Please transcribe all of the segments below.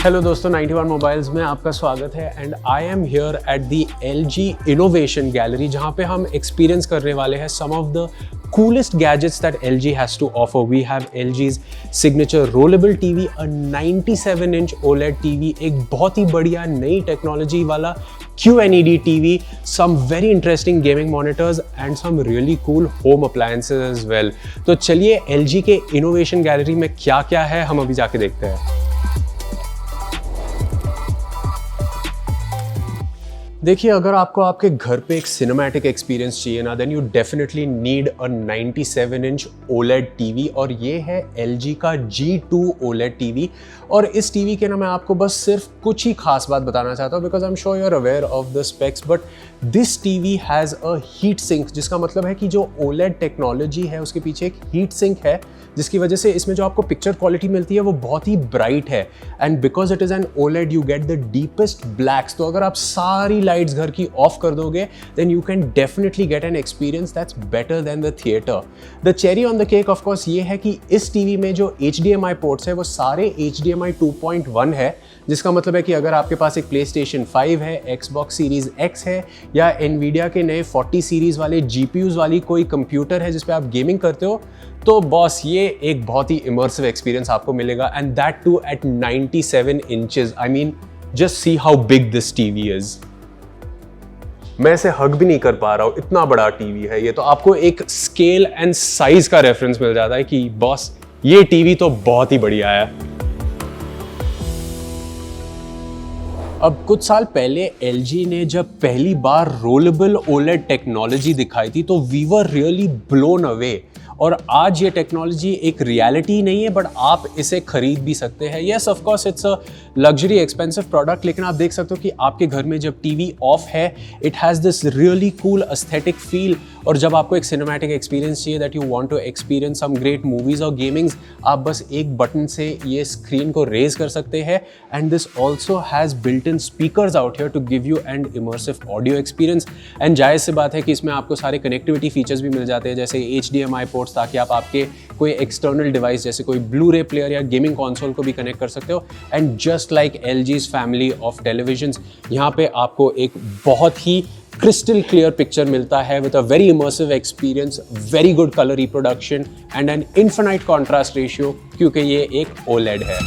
Hello दोस्तों, 91 mobiles में आपका स्वागत है and I am here at the LG innovation gallery, जहाँ पे हम एक्सपीरियंस करने वाले हैं some of the coolest gadgets that LG has to offer. We have LG's signature rollable TV, a 97-inch OLED TV, एक बहुत ही बढ़िया नई टेक्नोलॉजी वाला QNED TV, some very interesting gaming monitors and some really cool home appliances as well. तो चलिए LG के innovation gallery में क्या क्या है हम अभी जाके देखते हैं। देखिए, अगर आपको आपके घर पे एक सिनेमैटिक एक्सपीरियंस चाहिए ना, then you definitely need a 97-इंच OLED टीवी, और ये है LG का G2 OLED टीवी। और इस टीवी के ना मैं आपको बस सिर्फ कुछ ही खास बात बताना चाहता हूँ, because I am sure you are aware of the specs, but this TV has a heat sink, जिसका मतलब है कि जो OLED टेक्नोलॉजी है उसके पीछे एक हीट सिंक है, जिसकी वजह से इसमें जो आपको पिक्चर क्वालिटी मिलती है वो बहुत ही ब्राइट है। And because it is an OLED you get the deepest blacks. तो अगर आप सारी लाइट्स घर की ऑफ कर दोगे, then you can definitely get an experience that's better then the theatre. The cherry on the cake of course ये है कि इस टीवी में जो HDMI पोर्ट्स है वो सारे HDMI 2.1 है, जिसका मतलब है कि अगर आपके पास एक PlayStation 5 है, Xbox Series X है, या Nvidia के नए 40 सीरीज वाले GPUs वाली कोई कंप्यूटर है जिस पे आप गेमिंग करते हो, तो बॉस ये एक बहुत ही इमर्सिव एक्सपीरियंस आपको मिलेगा, and that too at 97 inches. I mean just see how big this TV is. मैं इसे हग भी नहीं कर पा रहा हूँ, इतना बड़ा टीवी है ये। तो आपको एक स्केल एंड साइज का रेफरेंस मिल जाता है कि बॉस ये टीवी तो बहुत ही बढ़िया है। अब कुछ साल पहले LG ने जब पहली बार रोलेबल OLED टेक्नोलॉजी दिखाई थी, तो we were really blown away. और आज ये टेक्नोलॉजी एक रियलिटी नहीं है, बट आप इसे खरीद भी सकते हैं। Yes, of course it's a luxury expensive product, लेकिन आप देख सकते हो कि आपके घर में जब टीवी ऑफ है, it has this really cool aesthetic feel. और जब आपको एक सिनेमैटिक एक्सपीरियंस चाहिए, that you want to experience some great movies और गेमिंग्स, आप बस एक बटन से ये स्क्रीन को रेज कर सकते हैं। And this also has built in speakers out here to give you an immersive audio experience. And जायज़ सी बात है कि इसमें आपको सारे कनेक्टिविटी फीचर्स भी मिल जाते हैं, जैसे HDMI पोर्ट्स, ताकि आप आपके कोई एक्सटर्नल डिवाइस जैसे कोई ब्लू-रे प्लेयर या गेमिंग कंसोल को भी कनेक्ट कर सकते हो। And just like LG's family of televisions, यहाँ पे आपको एक बहुत ही क्रिस्टल क्लियर पिक्चर मिलता है with a very immersive experience, very good colour reproduction and an infinite contrast ratio, क्योंकि ये एक OLED है।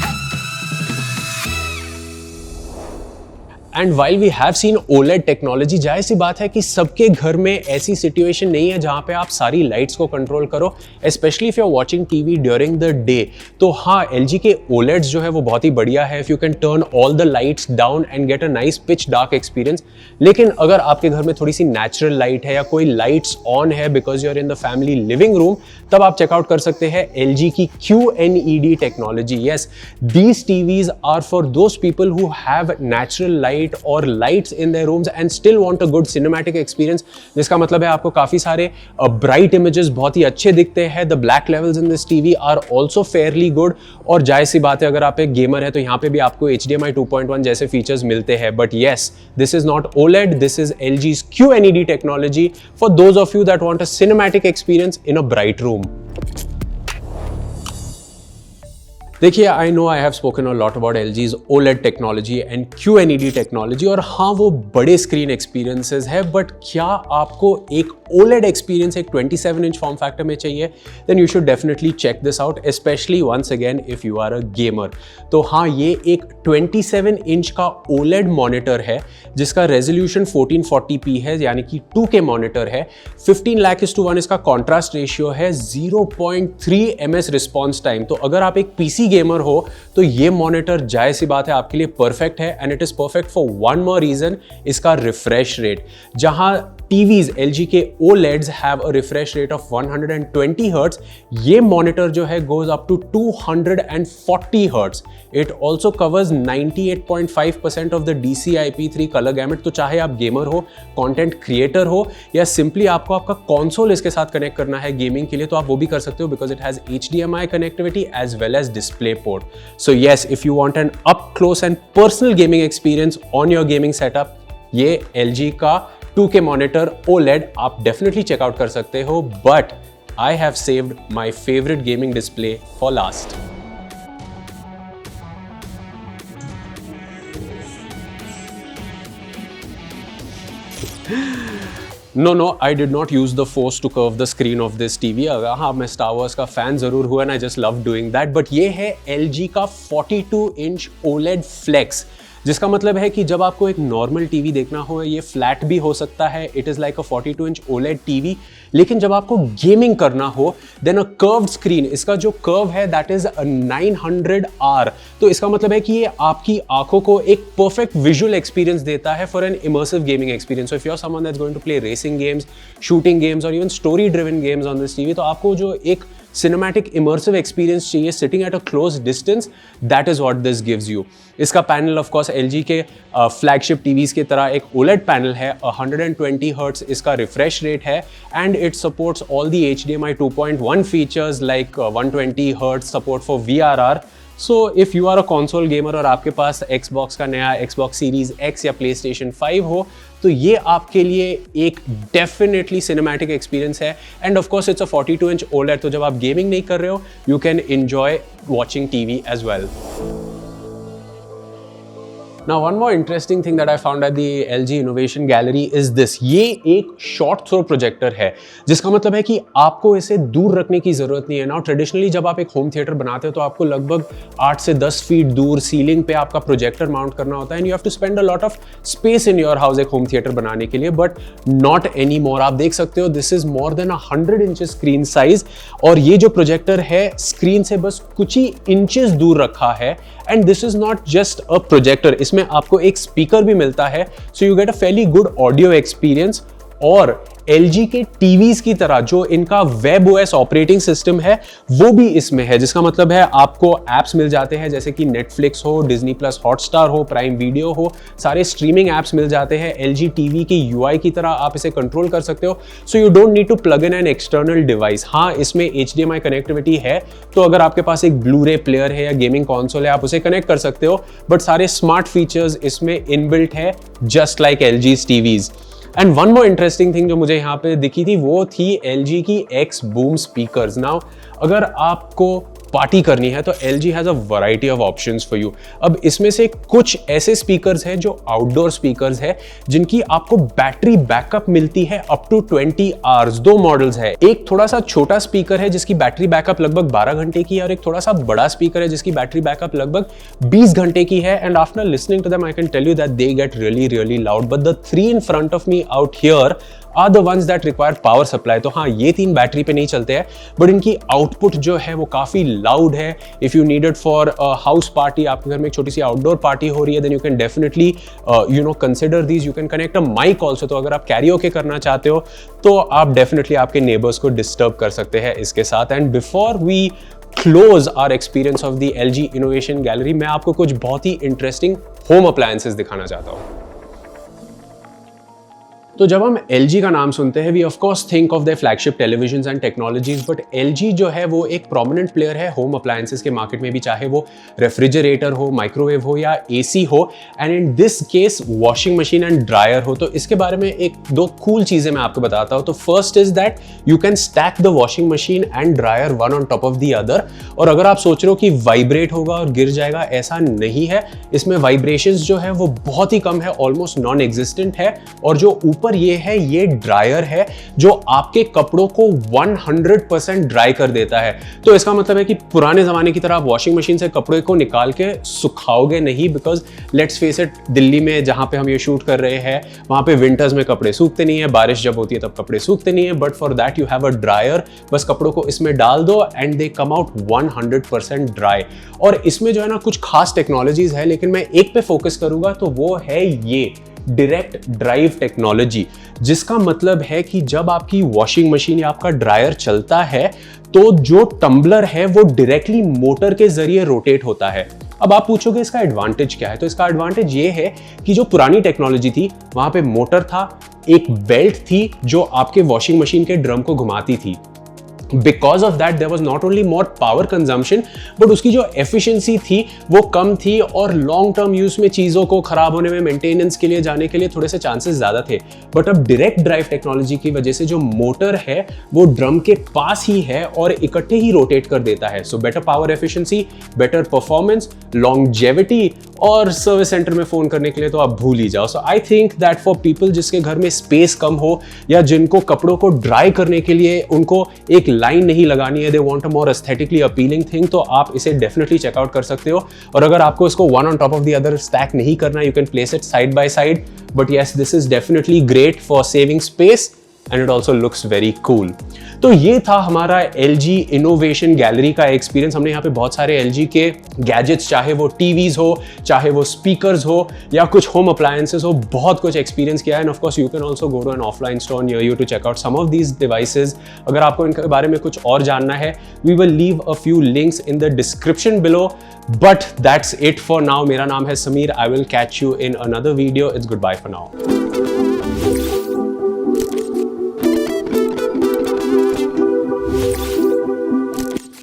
And while we have seen OLED technology, जाहिर सी बात है कि सबके घर में ऐसी सिचुएशन नहीं है जहाँ पे आप सारी लाइट्स को कंट्रोल करो, specially if you are watching TV during the day. तो हाँ, LG के OLEDs जो है वो बहुत ही बढ़िया है, if you can turn all the lights down and get a nice pitch dark experience. लेकिन अगर आपके घर में थोड़ी सी नेचुरल लाइट है या कोई लाइट्स ऑन है because you are in the family living room, तब आप चेकआउट कर सकते हैं LG की QNED technology. Yes, these TVs are for those people who have natural light और lights in their rooms and still want a good cinematic experience, जिसका मतलब है आपको काफी सारे ब्राइट इमेजेस बहुत ही अच्छे दिखते हैं। The black levels in this TV are also fairly good. और जाहिर सी बात है, अगर आप एक गेमर है तो यहाँ पे भी आपको HDMI 2.1 जैसे फीचर्स मिलते हैं। But yes, this is not OLED, this is LG's QNED technology for those of you that want a cinematic experience in a bright room. देखिए, I know I have spoken a lot about LG's OLED technology and QNED technology, और हाँ वो बड़े screen experiences है, but क्या आपको एक OLED experience एक 27-इंच फॉर्म फैक्टर में चाहिए, then you should definitely check this out, specially once again if you are a gamer. तो हाँ, ये एक 27-इंच का OLED मॉनिटर है जिसका रेजोल्यूशन 1440p है, यानी कि 2K मॉनिटर है। 15:1 इसका कॉन्ट्रास्ट रेशियो है, 0.3 ms रिस्पॉन्स टाइम। तो अगर आप एक PC गेमर हो तो ये मॉनिटर जाहिर सी बात है आपके लिए परफेक्ट है। And it is perfect for one more reason, इसका रिफ्रेश रेट। जहां TVs LG के OLEDs have a refresh rate of 120 Hz. ये monitor जो है goes up to 240 Hz. It also covers 98.5% of the DCI-P3 color gamut. तो चाहे आप gamer हो, कंटेंट क्रिएटर हो या सिंपली आपको आपका कंसोल इसके साथ कनेक्ट करना है गेमिंग के लिए, तो आप वो भी कर सकते हो because it has HDMI connectivity as well as display port. So yes, if you want an up close and personal gaming experience on your gaming setup, ये LG का 2K मॉनिटर OLED आप डेफिनेटली चेकआउट कर सकते हो. But I have saved my favourite gaming display for last. No, I did not use the force to curve the screen of this TV. हाँ, मैं Star Wars का fan जरूर हुआ and I just love doing that. But ये है LG का 42-inch OLED Flex, जिसका मतलब है कि जब आपको एक नॉर्मल टीवी देखना हो, ये फ्लैट भी हो सकता है, it is like a 42-inch OLED TV. लेकिन जब आपको गेमिंग करना हो, देन अ कर्व्ड स्क्रीन, इसका जो कर्व है दैट इज 900R. तो इसका मतलब है कि ये आपकी आंखों को एक परफेक्ट विजुअल एक्सपीरियंस देता है for an immersive gaming experience. So if you are someone that's going to play racing games, shooting games और even story driven games on this TV, तो आपको जो एक सिनेमैटिक इमर्सिव एक्सपीरियंस चाहिए sitting at a close distance, that is what this gives you. इसका panel of course LG के flagship TVs की तरह एक OLED पैनल है. 120 Hz इसका रिफ्रेश रेट है and it supports all the HDMI 2.1 features like 120 Hz support for VRR. So if you are a console gamer और आपके पास Xbox का नया Xbox Series X या PlayStation 5 हो, तो ये आपके लिए एक डेफिनेटली सिनेमैटिक एक्सपीरियंस है. And of course it's a 42-inch OLED, तो जब आप गेमिंग नहीं कर रहे हो, you can enjoy watching TV as well. Now, one more interesting thing that I found at the LG Innovation Gallery is this. ये एक शॉर्ट थ्रो प्रोजेक्टर है, जिसका मतलब है कि आपको इसे दूर रखने की जरूरत नहीं है. नाउ ट्रेडिशनली जब आप एक होम थिएटर बनाते हो तो आपको लगभग 8 से 10 फीट दूर सीलिंग पे आपका प्रोजेक्टर माउंट करना होता है and you have to spend a lot of space in your house एक होम थिएटर बनाने के लिए. But not any more. आप देख सकते हो this is more than 100 inches screen size और ये जो प्रोजेक्टर है स्क्रीन से बस कुछ ही इंचेस दूर रखा है. And this is not just a projector, इसमें आपको एक स्पीकर भी मिलता है, so you get a fairly good audio experience. और LG के टीवीज की तरह जो इनका वेब OS ऑपरेटिंग सिस्टम है वो भी इसमें है, जिसका मतलब है आपको एप्स मिल जाते हैं जैसे कि Netflix हो, Disney Plus हॉटस्टार हो, प्राइम वीडियो हो, सारे स्ट्रीमिंग एप्स मिल जाते हैं. LG टीवी की UI की तरह आप इसे कंट्रोल कर सकते हो. So you don't need to plug in an external device. हाँ, इसमें HDMI कनेक्टिविटी है, तो अगर आपके पास एक ब्लू-रे प्लेयर है या गेमिंग कंसोल है, आप उसे कनेक्ट कर सकते हो. बट सारे स्मार्ट फीचर्स इसमें इनबिल्ट है, just like LG's TVs. And one more interesting thing जो मुझे यहाँ पे दिखी थी वो थी LG की X Boom स्पीकर्स. नाउ अगर आपको पार्टी करनी है तो LG has a variety of options for you. अब इसमें से कुछ ऐसे स्पीकर्स हैं जो आउटडोर स्पीकर्स हैं जिनकी आपको बैटरी बैकअप मिलती है अप टू 20 आवर्स. 2 मॉडल्स है, एक थोड़ा सा छोटा स्पीकर है जिसकी बैटरी बैकअप लगभग 12 घंटे की है और एक थोड़ा सा बड़ा स्पीकर है जिसकी बैटरी बैकअप लगभग 20 घंटे की है. And after listening to them I can tell you that they get really loud. But the 3 in front of me out here are the ones that require power supply. तो हाँ, ये 3 battery पे नहीं चलते हैं, बट इनकी output जो है वो काफी लाउड है. If you need it for house party, आपके घर में एक छोटी सी आउटडोर पार्टी हो रही है, then you can definitely consider these. You can connect a mic also. तो अगर आप कैरियोके करना चाहते हो तो आप डेफिनेटली आपके नेबर्स को डिस्टर्ब कर सकते हैं इसके साथ. And before we close our experience of the LG innovation gallery, मैं आपको कुछ बहुत ही इंटरेस्टिंग होम अप्लायंसेस दिखाना चाहता हूँ. तो जब हम LG का नाम सुनते हैं, we of course think of their flagship televisions and technologies. But LG जो है वो एक प्रोमिनेंट प्लेयर है होम अप्लायंसेस के मार्केट में भी, चाहे वो रेफ्रिजरेटर हो, माइक्रोवेव हो या AC हो, and in this case washing machine and dryer हो. तो इसके बारे में 1-2 कूल चीजें मैं आपको बताता हूँ. तो first is that you can stack the washing machine and dryer one on top of the other. और अगर आप सोच रहे हो कि वाइब्रेट होगा और गिर जाएगा, ऐसा नहीं है. इसमें वाइब्रेशंस जो है वो बहुत ही कम है, ऑलमोस्ट नॉन एग्जिस्टेंट है. और जो ऊपर ये है, ये ड्रायर है जो आपके कपड़ों को 100% ड्राई कर देता है. तो इसका मतलब है कि पुराने जमाने की तरह आप वॉशिंग मशीन से कपड़े को निकाल के सुखाओगे नहीं, because let's face it, Delhi में जहां पे हम ये शूट कर रहे हैं वहां पे विंटर्स में कपड़े सूखते नहीं है, बारिश जब होती है तब कपड़े सूखते नहीं है. But for that you have a dryer. बस कपड़ों को इसमें डाल दो and they come out 100% dry. और इसमें जो है ना कुछ खास टेक्नोलॉजीज है, लेकिन मैं एक पे फोकस करूंगा, तो वो है डायरेक्ट ड्राइव टेक्नोलॉजी, जिसका मतलब है कि जब आपकी वॉशिंग मशीन या आपका ड्रायर चलता है तो जो टम्बलर है वो डायरेक्टली मोटर के जरिए रोटेट होता है। अब आप पूछोगे इसका एडवांटेज क्या है, तो इसका एडवांटेज ये है कि जो पुरानी टेक्नोलॉजी थी वहां पे मोटर था, एक बेल्ट थी जो आपके वॉशिंग मशीन के ड्रम को घुमाती थी। Because of that there was not only more power consumption but उसकी जो एफिशिएंसी थी वो कम थी और लॉन्ग टर्म यूज में चीज़ों को खराब होने में, मेंटेनेंस के लिए जाने के लिए थोड़े से चांसेस ज़्यादा थे। बट अब डायरेक्ट ड्राइव टेक्नोलॉजी की वजह से जो मोटर है वो ड्रम के पास ही है और इकट्ठे ही रोटेट कर देता है। So better power efficiency, better performance, longevity, और सर्विस सेंटर में फ़ोन करने के लिए तो आप भूल ही जाओ। So I think that for people जिसके घर में स्पेस कम हो या जिनको कपड़ों को ड्राई करने के लिए उनको एक लाइन नहीं लगानी है, they want a more aesthetically appealing thing, तो आप इसे डेफिनेटली चेकआउट कर सकते हो। और अगर आपको इसको one on top of the other stack नहीं करना, you can place it side by side, but yes this is definitely great for saving space and it also looks very cool. तो ये था हमारा LG इनोवेशन गैलरी का experience. हमने यहाँ पे बहुत सारे LG के गैजेट्स, चाहे वो टीवीज हो, चाहे वो स्पीकर्स हो या कुछ होम अप्लायंसेस हो, बहुत कुछ एक्सपीरियंस किया है। And of course you can also go to an offline store near you to check out some of these devices. अगर आपको इनके बारे में कुछ और जानना है, we will leave a few links in the description below, but that's it for now. मेरा नाम है Sameer, I will catch you in another video. It's goodbye for now.